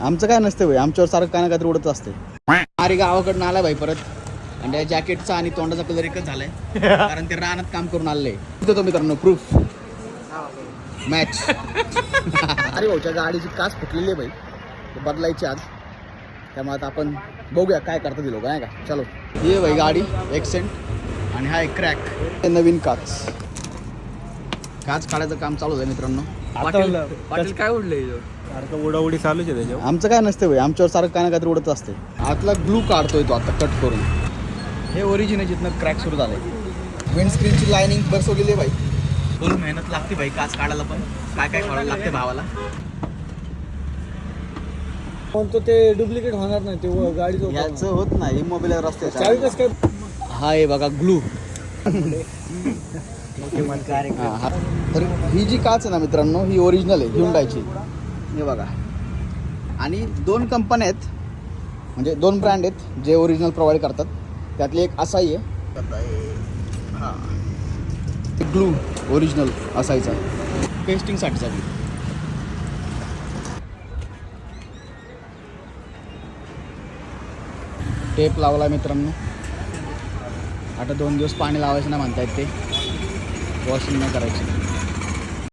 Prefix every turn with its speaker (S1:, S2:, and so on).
S1: आमचं काय नसतं भाई, आमच्यावर सारखं काय ना काहीतरी उडत असते. अरे गावाकडनं आला भाई परत, आणि त्या जॅकेटचा आणि तोंडाचा कलर एकच झालाय कारण ते रानात काम करून आले. तो मित्रांनो प्रूफ मॅच. अरे भाऊच्या गाडीची काच फुटलेली आहे भाई, ते बदलायची आज. त्यामुळे आता आपण बघूया काय करता दिलो काय का. चलो ये भाई गाडी एक्सेंट, आणि हा एक क्रॅक, नवीन काच काढायचं काम चालू आहे मित्रांनो.
S2: पाटील काय उडलंय
S3: सारखं उडाउडी चालूच आहे त्याच्यावर.
S1: आमचं काय नसतं भाई, आमच्यावर सारखं काय ना काहीतरी उडत असते. आतला ग्लू काढतोय तो आता कट करून. हे ओरिजिन आहे जिथनं क्रॅक सुरू झालंय. विंडस्क्रीनची लायनिंग बसवलेली आहे भाई. फुल मेहनत लागते भाई काच काढायला, पण काय काय काढायला लागते भावाला.
S3: म्हणतो ते डुप्लिकेट होणार नाही ते गाडीचं.
S1: याचं होत नाही, इमोबिलियर असते.
S3: चावी कसं काय?
S1: हा आहे बघा ग्लू. तर ही जी काच आहे ना मित्रांनो, ही ओरिजिनल आहे ह्युंडायची. हे बघा, आणि 2 कंपन्या आहेत, म्हणजे 2 ब्रँड आहेत जे ओरिजिनल प्रोव्हाइड करतात. त्यातली एक असाई आहे, हां ग्लू ओरिजिनल असायचा पेस्टिंगसाठी. टेप लावला मित्रांनो. आता 2 दिवस पाणी लावायचं नाही म्हणतायत ते, वॉशिंग नाही करायची.